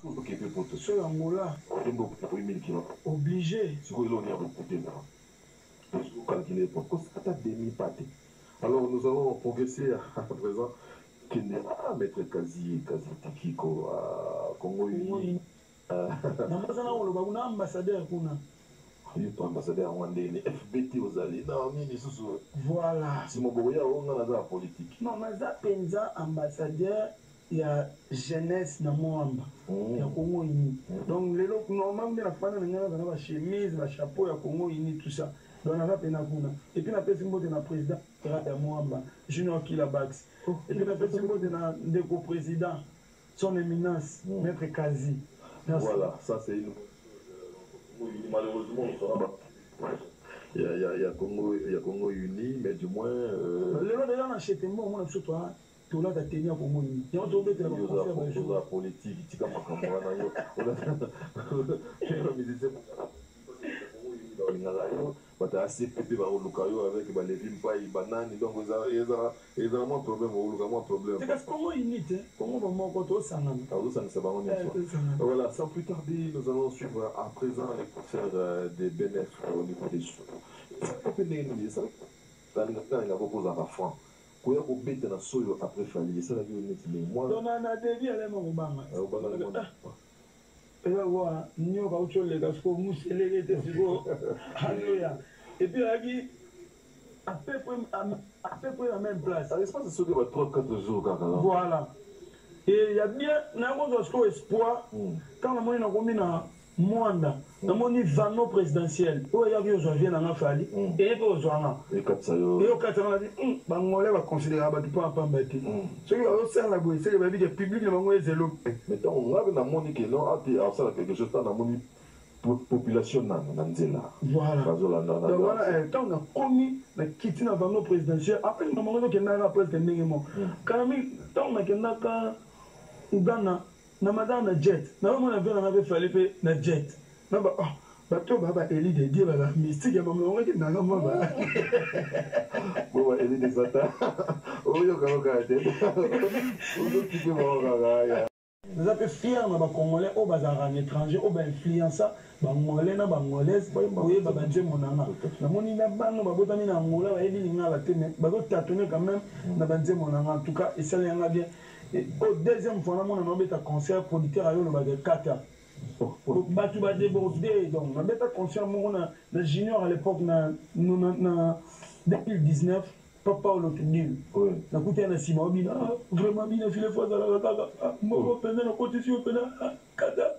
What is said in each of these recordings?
ce qui est pour tout. Sur Angola. Obligé. Ce qu'on a beaucoup calculer pourquoi ça demi-pâté. Alors nous allons progresser à présent. Maître Kazi Tikiko à Congo Uni. Ambassadeur ambassadeur Wandé, FBT aux alliés. Non, voilà. C'est mon boya, on a la politique. Non, mais ça pensa ambassadeur, il y a jeunesse dans Moamba. Il y a Congo Uni. Donc, les locs, normalement, la femme, il y a la chemise, la chapeau, il y a Congo Uni, tout ça. Donc, on a fait et puis, on a fait le président de Moamba, Junior Kilabax. Et puis, on a fait le président, son éminence, Maître Kazi. Voilà, ça c'est une. Malheureusement, on sera il y a Congo Uni, mais du moins. Les gens déjà acheté moi, on a surtout tout là d'atteindre Congo Uni. Il y a d'autres qui ont la politique, qui ont assez pété par le avec les films bananes, donc ils ont moins problème, moins problème. C'est parce que Congo unité, Congo va m'en ça voilà, sans plus tarder, nous allons suivre à présent les concerts des bénéfices au niveau des choses. Ça il a beaucoup à franc. Quand on bête dans solo après fallir, ça la vie honnête moi. Donc on a dévié à l'Emobama. Et là, voilà, nous avons autre chose, parce que nous sommes les Alléluia. Et puis, il dit, à peu près la même place. Ça l'espace de ce que 3-4 jours, voilà. Et il y a bien, nous avons espoir, quand on a mis dans Mwanda, nous avons vano présidentiel. Il y a eu aujourd'hui dans la Fali, et il y a eu aujourd'hui. Et quand ça y est, on a dit, on va considérer que tu peux pas embêter. Ce qui va faire la bouille, c'est que le public est zélo. Maintenant, on a que non, à quelque chose dans la population nanzela. Voilà. Donc voilà, quand on a commis la quitte dans vano présidentiel, après nous avons dit que nous avons presque négalement. Quand on a dit Uganda, na madame na jet, na on avait fallu faire na jet. Na ba bato baba Eli de Dieu la mystique ya maman on dit na ngamba ba. Bon Eli de Satan. Oh yo kako kate. On qui peut voir ya. Nous avons fiers na ba congolais au bazar en étranger au ba influencer ba ngolais na ba ngolaise boye ba Dieu monanga. Na moni na bango ba botami na Angola ba eli nga la tene. Ba go tâtonner quand même na ba Dieu monanga en tout cas et ça l'en bien. Et au deuxième fois, on a fait un concert producteur à de Kata. Batu ba débordé, donc on a fait un concert de junior à l'époque, en 2019, Papa Olotudil. On a écouté un Simon, vraiment bien, il faut faire la Kata. Moi, je vais côté sur Kata.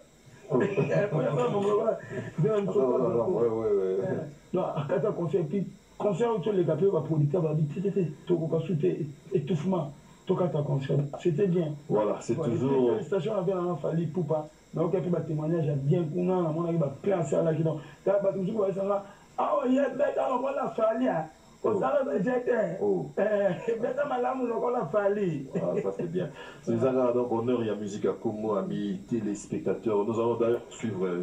Non, Kata concert, puis concert où les gars, producteur va dire, tu as étouffement. C'était bien. Voilà, c'est toujours. La station avait un fallu pour pas. Donc, il y a des témoignages bien qu'on a, on a plein ça là qui donc. Ah, il y a bête à la fallu. Au salon de jeter. Bête à madame, on a fallu. Ça c'est bien. C'est ça, donc, honneur, il y a musique à Como, amis téléspectateurs. Nous allons d'ailleurs suivre.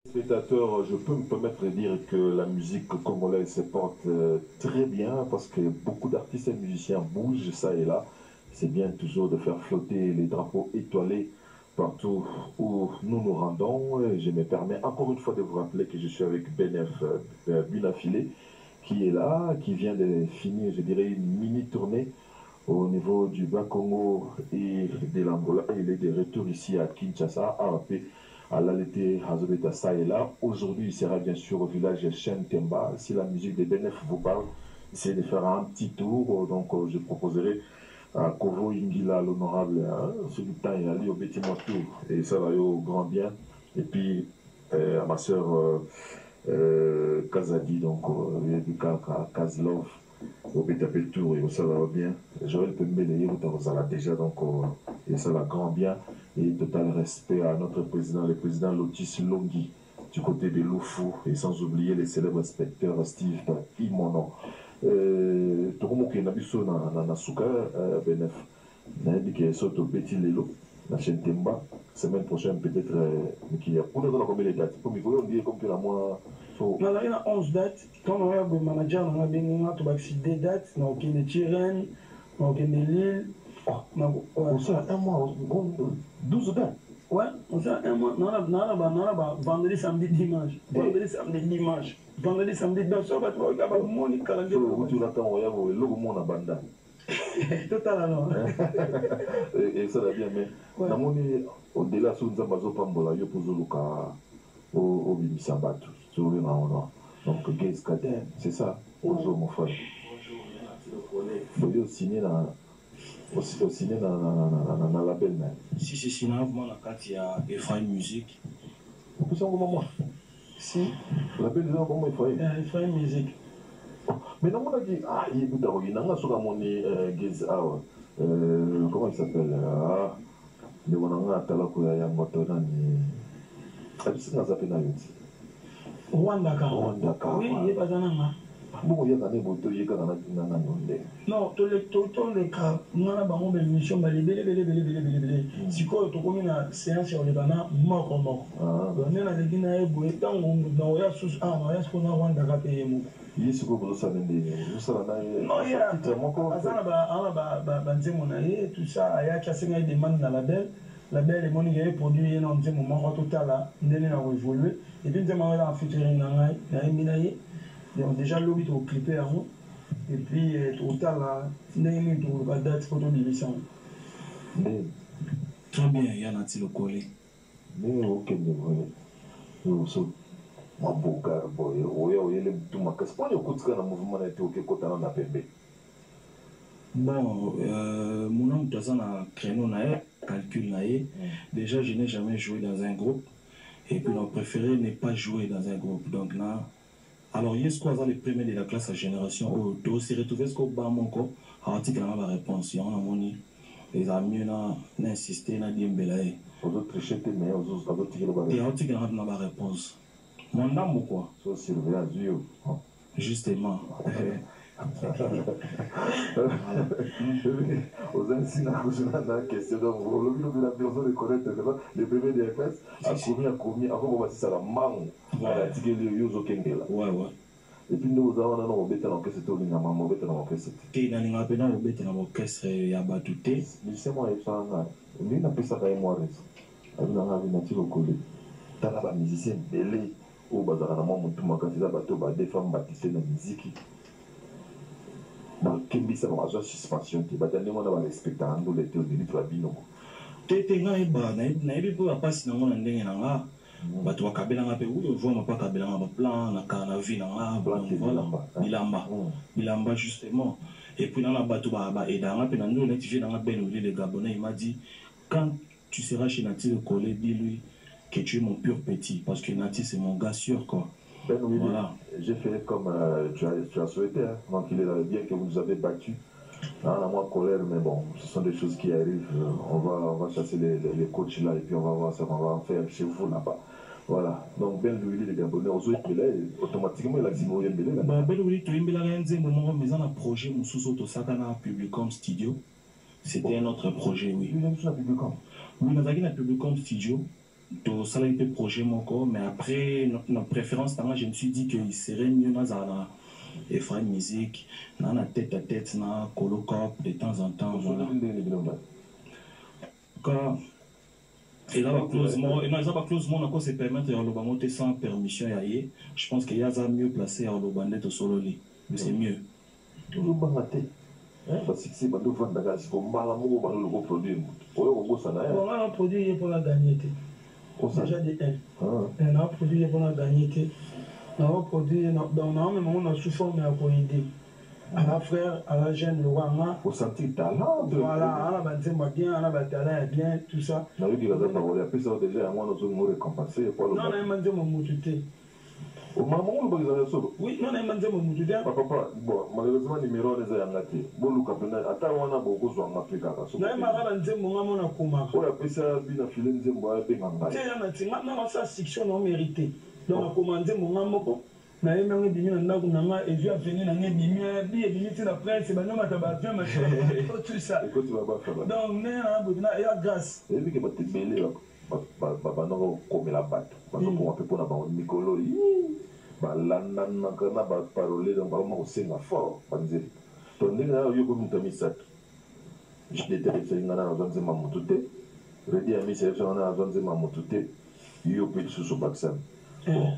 Spectateurs, je peux me permettre de dire que la musique congolaise se porte très bien parce que beaucoup d'artistes et musiciens bougent ça et là. C'est bien toujours de faire flotter les drapeaux étoilés partout où nous nous rendons. Et je me permets encore une fois de vous rappeler que je suis avec Benef Bunafilé qui est là, qui vient de finir, je dirais, une mini tournée au niveau du Bas-Congo et de l'Angola. Il est de retour ici à Kinshasa, à l'Alité Hazobeta Saïla. Aujourd'hui, il sera bien sûr au village Temba. Si la musique de Benef vous parle, essayez de faire un petit tour. Donc, je proposerai à Kovo Ingila, l'honorable, celui temps il a allé au bâtiment tour. Et ça va aller au grand bien. Et puis, à ma soeur Kazadi, donc, du Kazlov. au BTP Tour et ça va bien. Joël Pembele, ça va déjà, donc et ça va grand bien. Et total respect à notre président, le président Lotis Longhi, du côté de Loufou, et sans oublier les célèbres inspecteurs Steve Imono. Tout le monde qui est nabiso na Souka, Benef, n'a dit qu'il saute au petit Lelo, la chaîne Temba. Semaine prochaine, peut-être, qui y a. Pour nous, on a combien de dates? Pour nous, on dit comme que la mois. Il y a 11 dates. Quand on a le manager, on a bien 10 dates. On a aucune Tirène, on a aucune Lille. On sait un mois, 12 dates. Ouais, on sait un mois. On a vendredi, samedi, dimanche. Vendredi, samedi, dimanche. Vendredi, samedi, dimanche. On va avoir mon calendrier. Tu l'attends, on va avoir le logo mon abanda. Total alors. Et ça va bien, mais au-delà de ça, on va pas yo pour Zoluka au Bimisabatu. Donc, Gaze Kadem, c'est ça, bonjour mon frère. Bonjour. Vous signé dans la label même. Si c'est signé, moi, il y a Ephraim Music. Vous pouvez savoir comment moi? Si. La label déjà comment Ephraim? Ephraim Music. Mais non, on a dit, ah, il est d'abord, il y a un sur la monnaie Gaze Hour. Comment il s'appelle? Ah, mais on a un talako ya Yangotonan. Ah, c'est ça, ça fait na yuti. Rwanda. Oui, il est pas dans la. Bon, il y a un éboto, il y a un anonde. Non, tous les cas, nous avons une émission, si quoi, tu connais la séance sur les bananes, mort. On a des Guinéens, tant on a sous on a ce qu'on a Rwanda payé. Il est ce que vous savez, vous savez, non, il y a tout ça, il y a cassé des demandes dans la belle. La belle est bonne, il y a produit un moment total là, il a évolué. Et puis, nous avons featuring dans déjà lobby au clipé avant. Et puis, total là, nous avons une date photo d'émission. Très bien, il y en a-t-il au collé. Mais ok, nous sommes. Ma boga boy oyele tout ma casse pas le coup de mouvement était OK côté na pembe. Bon, mon nom dans un créneau naé calcul naé. Déjà je n'ai jamais joué dans un groupe et puis mon préféré n'est pas jouer dans un groupe. Donc là alors hier ce qu'on a les premiers de la classe à génération au dos s'est retrouvé ce qu'on bat mon corps article dans la réponse on a moni les amis na insister na diembelaé aux autres tricher mais aux autres et article dans la réponse. Mon âme ou quoi? So surveillance you. Justement. Aux anciens, la question donc vous la personne de connaître le bébé de FS a commis avant on va ça la mangue la tigre de Yozo Kengela. Ouais. Et puis nous avons un obété dans l'orchestre au Lingama, obété dans l'orchestre. Qui n'a pas besoin d'obéter dans l'orchestre ya batouté. Mais c'est moi et ça là. Lui n'a pas ça quand moi reste. Avec la vie nature au collé. T'as la musicien belé. Au bazar na moi mutu makati za bato ba des femmes baptisées na musique ba kimbisa ba zo suspension te ba tande mona ba respecta ando le te de litro bino tete ngai ba na ebi po apasi na ngona ndenge na nga bato bakabela nga pe uyo voit pas kabela nga ba plan na ka na vie na nga voilà bilamba justement et puis dans la bato ba eda nga pe na ndo notifié na nga ben le Gabonais il m'a dit quand tu seras chez Nati le collègue dis-lui que tu es mon pur petit, parce que Nati c'est mon gars sûr quoi. Ben oui, voilà. J'ai fait comme tu as souhaité, hein. Donc il est là, bien que vous nous avez battu. On a moins colère, mais bon, ce sont des choses qui arrivent. On va chasser les coachs là et puis on va voir ça qu'on va en faire chez vous là-bas. Voilà. Donc Ben Louis les Gabonais, on se automatiquement il a dit moi il est là. Ben Louis tu es là mais on a projet mon sous-auto Sakana Publicom Studio. C'était un autre projet, oui. Oui, on a Publicom. Oui, on a un Publicom Studio. Donc, ça a été projet mon corps, mais après, notre préférence, je me suis dit qu'il serait mieux dans la Ephraim Music, dans la tête à tête, dans la Colocop, de temps en temps. Voilà. Quand il a pas close mon accord, c'est permettre à l'Obamote sans permission, je pense qu'il y a ça mieux placé à l'Obanet au Sololi. Mais c'est mieux. Toujours bon matin. Parce que c'est pas de vendre la gaz, pour mal amour, pour le produit. On a un produit pour la gagner. Déjà des L. On a un produit pour la gagner. On a un produit, on a sous forme pour aider. À la frère, à la jeune, le roi, au sentir talent. Voilà, on a bien, on a talent, bien, tout ça. On a vu qu'il a déjà, à moi, nous avons récompensé. Non, on a dit mon moututé. Maman, on va les solo. Oui, non, on a mon Dieu. Papa, bon, malheureusement, numéro des ayangati. Bon, Lucas, attends, on a beaucoup de gens à appliquer. Non, ma nzembo ngamo na kuma. On a fait ça, bien à filer nzembo à Benganga. Tiens, na tinga na sa section non mérité. Donc, comment nzembo ngamo na ye mengi bimi na ndako na nga et a venu na nge bimi bi bimi ti na prince ba nyoma ta ba bien ma tout ça. Écoute, tu vas pas faire. Donc, né na bobina ya grâce. Et puis que ba tibele ba non comme la batte. Parce qu'on peut pour na ba Nicolo. Ba landa na kana ba parole dans ba mo senga fort banzeli. To ndinga yo ko mutami sat. Je déteste ngana na zonze mamutute. Redi ami c'est na zonze mamutute. Yo pe susu baksan.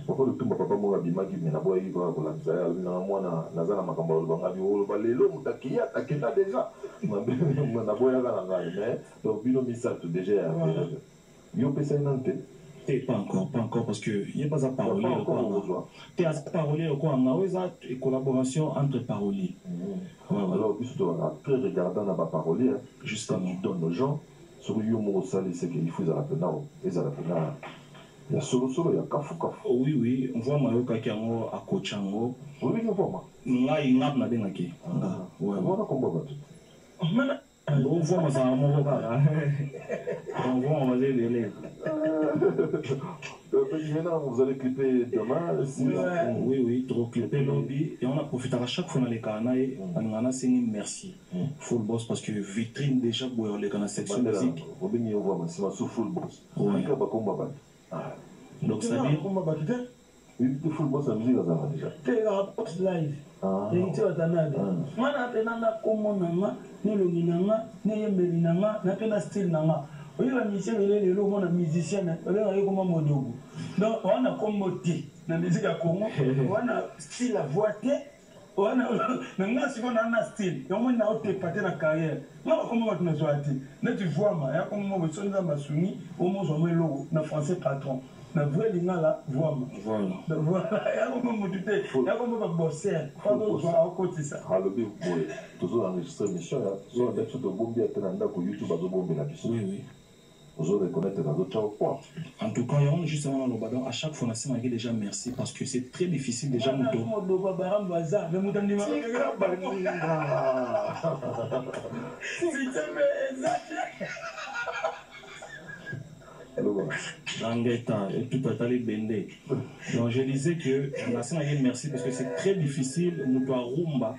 Papa le tumba papa mo abimaki mena boy iba ko lanza ya na mwana nazana makambo banga bi wo balelo mutakia takenda déjà. Na boy ya kana ngale mais donc bino misatu déjà ya. Yo pe ça nante. Pas encore, parce que il n'y a pas à parler. Tu as parlé au coin, une collaboration entre paroliers. Alors, après, regardant la parolier, justement, tu donnes aux gens, sur l'humour salé, c'est qu'il faut la peine. Il y a solo, il y a kafu. Oui, on voit Mayoka qui a à Kochango. Oui, on voit. Là, il n'a pas de naki. Voilà comment on va. On voit ma femme, on voit, on va les maintenant, vous allez clipper demain. Oui, trop clipper lobby. Et on a profité à chaque fois dans les canaux. On a signé merci. Full boss parce que vitrine déjà pour les canaux section musique. C'est full boss. Donc ça dit. Il full boss la musique déjà. C'est la post live. Et tu vas t'en aller. Moi, je n'ai comment nanga, ni le nanga, ni yembeli nanga, na pena style nanga. Oui, la musicien, il est le musicien, il est comme Modogo. Donc, on a comme moté, la musique à Congo, on a style à voix, on a un style, et on a autre partie de la carrière. Moi, comment on va te choisir? Là, tu vois, il y a comme on va se faire soumis, au moins, on met l'eau, le français patron. La vraie ligne là, voilà. Voilà, il y a comme on va bosser, pas de joie à côté ça. Alors, toujours enregistré mission, sur un texte de Bombi à Tenanda pour YouTube à Bombi la mission. Oui. Vous allez connaître dans d'autres points. En tout cas, on justement dans le badon, à chaque fois, on a dit déjà merci parce que c'est très difficile déjà. Et tout à l'heure bendé. Donc je disais que merci parce que c'est très difficile. Rumba,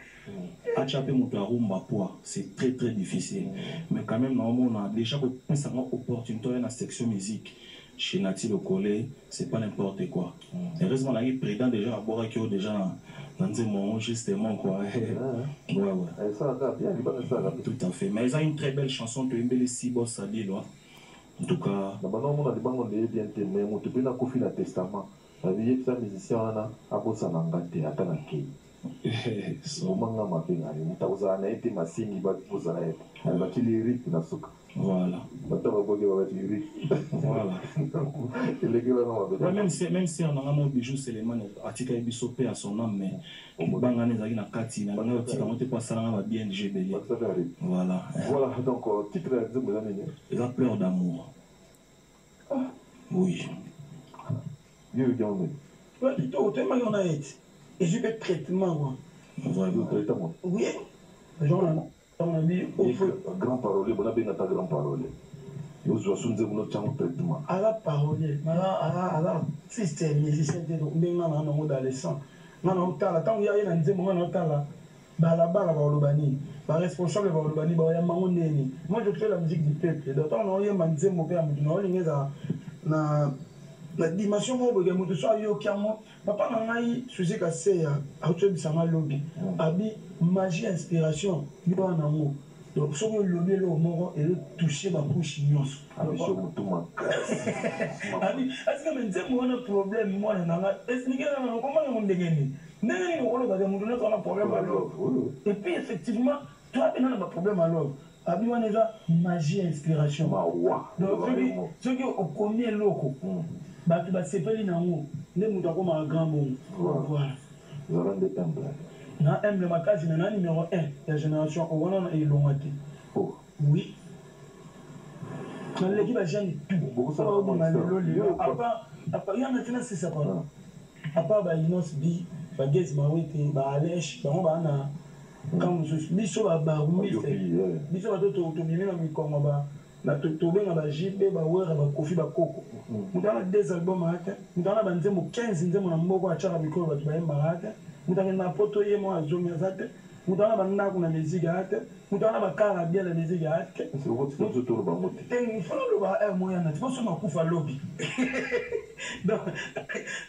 c'est très très difficile. Mais quand même, on a déjà une opportunité dans la section musique. Chez Nati Le Collet, c'est pas n'importe quoi. Heureusement, on a président déjà à Bora qui est déjà dans un moment justement quoi. Ouais. Tout à fait. Mais ils ont une très belle chanson de Mbele Sibo Sadi là. En tout cas, on a des banques de bien témoins, on te peut pas confier le testament. La vie est musicien, on a bossé en Angleterre, à Tanaki. Au moment où on a fait, on a été massé, il va vous en être. Elle va tirer les rythmes dans ce cas. Voilà. Même si on a un bijou, c'est les manes, Atika et Bissopé à son âme, mais Bangane Zagina Kati, n'a pas ça, on va bien GBL. Voilà. Voilà, donc, titre de la pleurs d'amour. Oui. Dieu est bien. Et je vais traitement. Oui. Genre, grand parolier, on a bien ta grand parolier. Nous sommes un traitement. À la parolier, à la système, musicien, on dans les sangs. Non, tant qu'il y a un démon, on entend là. Balabala va au Lubani, responsable va au Lubani, moi je fais la musique du peuple. D'autant qu'on a un démon, on a la dimension où il y a un papa n'a eu souci cassé à autre chose ça lobby abi magie inspiration il y a un amour donc si on lobby le mort et le toucher ma bouche ignos abi est-ce que me dit moi un problème moi n'a est-ce que comment on dégaine n'est on va demander on a problème alors et puis effectivement toi tu as un problème alors abi on est là magie inspiration donc ceux qui au premier loco tu vas séparer nango ne muta ko ma grand monde voilà vous avez des humbles na humble makazi na numéro 1 la génération au wana na ilongati oh oui na l'équipe a jeune tout beaucoup ça après il y a maintenant c'est ça pas à part Inos Bi, Bagez Mawete, Alèche, Bana, quand je biso barumiste, biso batomimi na mikongo na tobenga ba JB ba wera ba Kofi ba Koko. Mutana 2 albums ate, mutana ba nzembo 15 nzembo na mboko achaka mikolo ba bayemba ate, mutana na poto ye mo azomi azate, mutana ba ndako na musique ate, mutana ba kara bien la musique ate. C'est votre tout tout ba moté. Il faut le ba moyen na tiposo na kufa lobby. Donc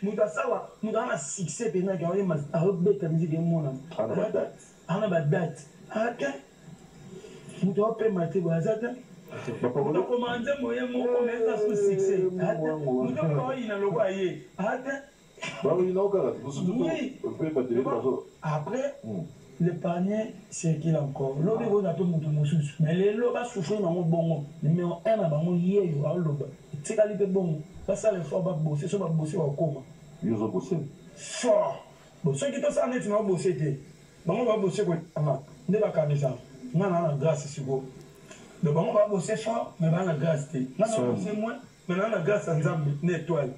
mutana succès pena ka ye mas arobeta musique mo na. Ana ba date. Ate. Mutana pe maté ba azate. Muta commandé moyen mon commerce sous succès. Muta quoi il a le loyer. Après le panier circule encore. L'autre vous a tout mon sous. Mais les lots va souffrir dans mon bon. Numéro 1 à mon hier yo a loba. C'est qualité bon. Ça les fort va bosser, ça va bosser au coma. Ils ont bossé. Fort. Bon ceux qui sont ça net va bosser té. On va bosser quoi? Ne va pas ça. Non non grâce sur vous. Donc on va bosser fort, mais on a la grâce. On va bosser moins, mais on a la grâce en Zambie, une étoile.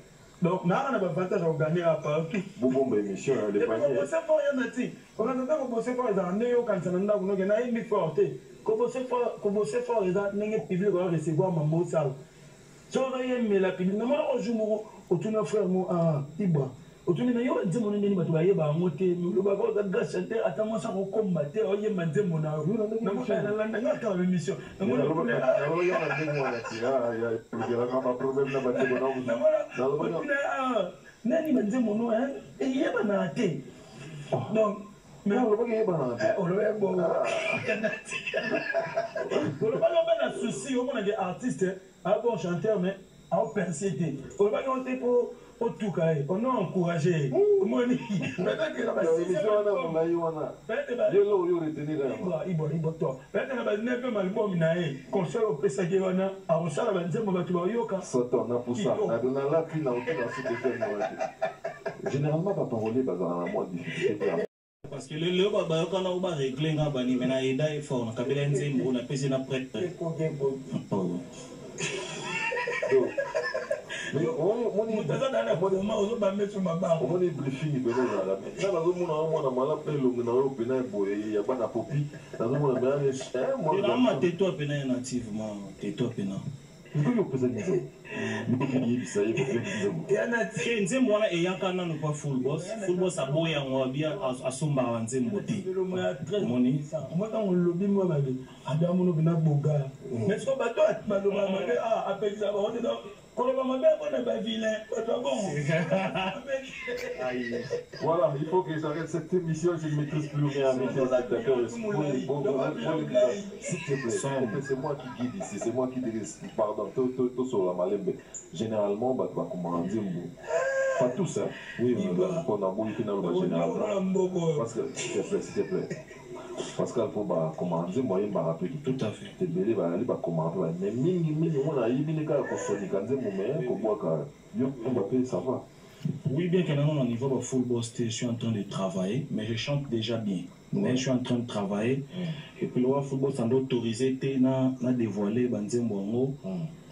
Donc on a l'avantage à gagner à part. Bon, mais émission, les paniers. On va bosser fort, il y en a dit. On a besoin de bosser fort, ils ont un néo quand ça n'a pas de n'a pas fort. Qu'on bosser fort, ils ont un public qui va recevoir ma mot sale. Si on a aimé la public, nous allons jouer au tournoi frère à Ibra. Autour de yo nzemo nini bato bayeba ngote le bako da grâce chanter attends ça ko combattre oye manzemo na na mfana na ngata ba émission na mona ko ya na nzemo na tira ya kama problème na bato na nani manzemo no eh yeba na te donc mais on va yeba na te on va bon on va pas na souci on a des artistes un bon chanteur mais à perséter on va monter pour au tout cas, on a encouragé. Moni, peut-être que la base c'est ça. Peut-être que la album nae, concert au Pesagéwana, à Rossala Banzemo Batuayoka. Sotona pour ça. On a la pile dans généralement, pas parler dans la moins difficile. Parce que le baba quand on va régler un bani, mais na ida est fort. Na kabela nzembo, na pesi na prêtre. Mais on est briefing de là. Ça va nous on a mal appelé le numéro pénal boy, il y a pas de popi. Ça nous on a bien moi. Il a ma tais-toi pénal nativement, tais-toi pénal. Il faut que ça dise. Il faut qu'il y ait ça, il faut qu'il y ait. Et na nzembo wana eyaka na pas full boss aboya ngo bien asomba nzembo ti. Moni. Moi quand on lobby moi ba ada mono bina boga. Mais ce que bato baloba mabe appelle ça on est dans voilà, il faut que j'arrête cette émission, je ne maîtrise plus rien. S'il te plaît, c'est moi qui guide ici, c'est moi qui dirige. Pardon, tout sur la malembe. Généralement, bah, tu vas commander pas tous, hein. Oui, on a beau y généralement. Parce que, s'il te plaît. Parce qu'il faut commander moyen de rappeler tout à fait. Tu es aller commander. Mais on a eu des cas de ça va. Oui, bien que au niveau de football, je suis en train de travailler, mais je chante déjà bien. Mais je suis en train de travailler. Et puis le football, ça doit autoriser à dévoiler Banzembo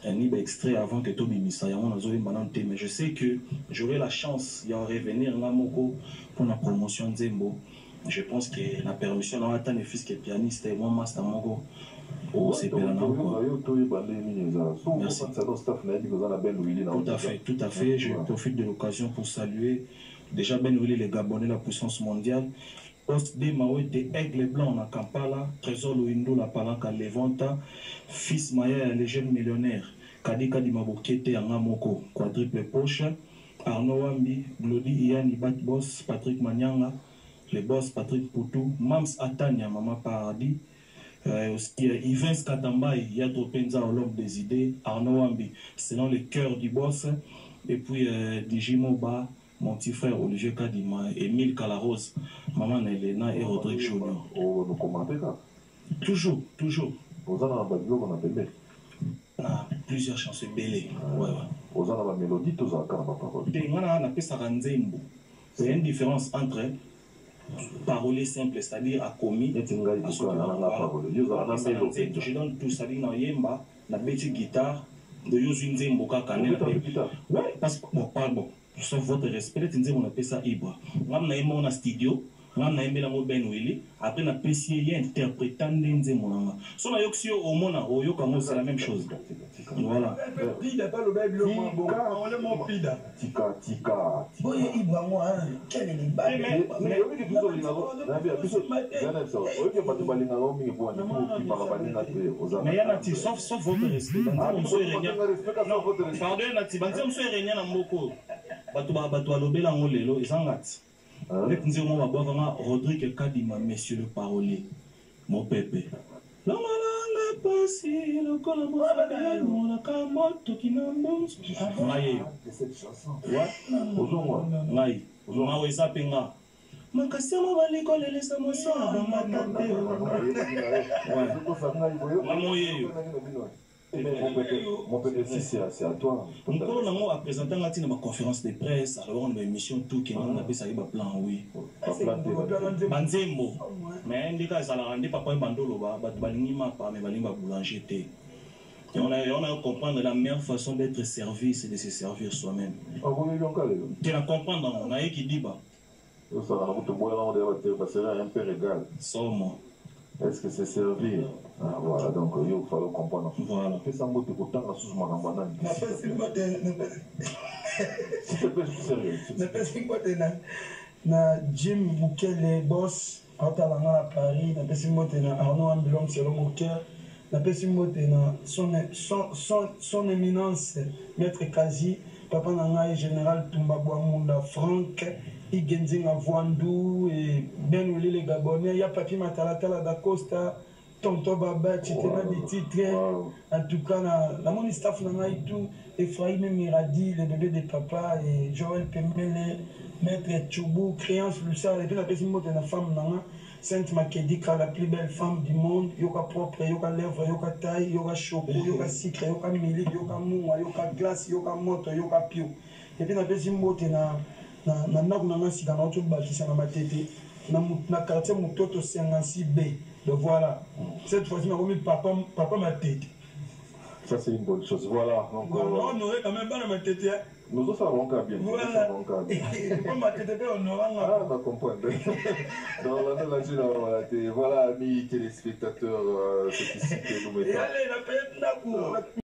un extrait avant que tout bimisa. Mais je sais que j'aurai la chance de revenir pour la promotion de Zembo. Je pense que la permission n'a pas de fils qui est pianiste et moi master mogo au CPLA. Merci. Tout à fait. Je profite de l'occasion pour saluer déjà Ben Willy les Gabonais, la puissance mondiale. Poste de Maoué de Aigle Blanc à Kampala, Trésor Luindo la Palanca Levanta, Fils Maya les jeunes millionnaires, Kadika di Mabokete Angamoko, quadruple poche, Arnaud Wambi, Glody Iyani Batboss, Patrick Manyanga. Les boss Patrick Poutou, Mams Atania, Maman Paradis, aussi Yvens Katambay, Yadro Penza, l'homme des idées, Arnaud Wambi, selon les cœurs du boss, et puis Digimoba, mon petit frère Olivier Kadima, Émile Calarose, Maman Elena et Rodrigue Junior. Nous commentez ça? Toujours. Vous en avez on appelle plusieurs chansons belles. Vous en avez mélodie, tous en carrément parole. On a appelé ça Ranzembo. Il y a une différence entre parole simple, c'est-à-dire à commis. Je donne tout, c'est-à-dire dans Yemba, la petite guitare, de Yosunze Mboka Kanel. Oui, parce que, bon, sauf votre respect tu nzembo na pesa Ibra ngam na yemo na studio ngam na yembela ngo Ben Willy après na pesi ye interprétant nzembo nanga so na yoxio au mona o yoka mo c'est la même chose voilà pida pas le bail le bon on le mon pida tika boye Ibra moi quel est le bail mais yobi ki biso linga na bia biso yana so oyo patu balinga ngo mingi bo ni ki para balinga pe oza mais yana ti sauf votre respect banzembo so erenya non pardon na ti banzembo so erenya na mboko bato alobela ngo lelo ezangati avec nous on va voir Rodrigue Kadima monsieur le parolier mon pépé la malanga passi le colamabel mon akamoto kinambons ngai cette chanson ozongwa ngai ozongwa wesa penga makasema baliko lelesa moso bangata te mamoyeyo mon pépé si c'est à toi. On a présenté ma conférence de presse, alors on a une émission tout qui on appelle ça un plan oui. Banzembo. Mais un des cas ça la rendait papa bandolo ba balingi ma pas mais balingi ba boulanger té. Et on a comprendre la meilleure façon d'être servi c'est de se servir soi-même. Tu la comprendre on a qui dit ba. Ça va vous te boire on va c'est un peu régal. Somme. Est-ce que c'est servir? Ah, voilà, donc il faut comprendre. Voilà. Fais ça, moi, tu peux t'en sous ma rambana. Na Jim Bukele boss atalanga à Paris na pesi mote na Arnaud Ambilom c'est le moteur na pesi mote na son éminence maître Kazi papa nanga général Tumba Bwamunda Franck Igenzinga Voandou et Ben Willy les Gabonais ya papi Matalatala da Costa Tonto Baba tu t'es des titres en tout cas la mon staff nanga et tout Ephraim Miradi le bébé de papa et Joël Pembele maître Choubou créance Lucia et puis la pesi mote na femme nanga Sainte Makedika, la plus belle femme du monde, yoka propre, yoka lèvres, yoka taille, yoka choco, yoka sucre, yoka mili, yoka moua, yoka glace, yoka moto, yoka pio. Et puis na pesi mote na naku nanga sika na oto bakisa na matete na quartier Mutoto 56B. Donc voilà. Cette fois-ci on a remis papa ma tête. Ça c'est une bonne chose. Voilà. Donc on aurait quand même pas ma tête. Nous aussi avons qu'à bien. Voilà. Pas ma tête on aura. Ah, on comprend. Voilà, amis téléspectateurs, c'est ici que nous mettons. Et allez, la paix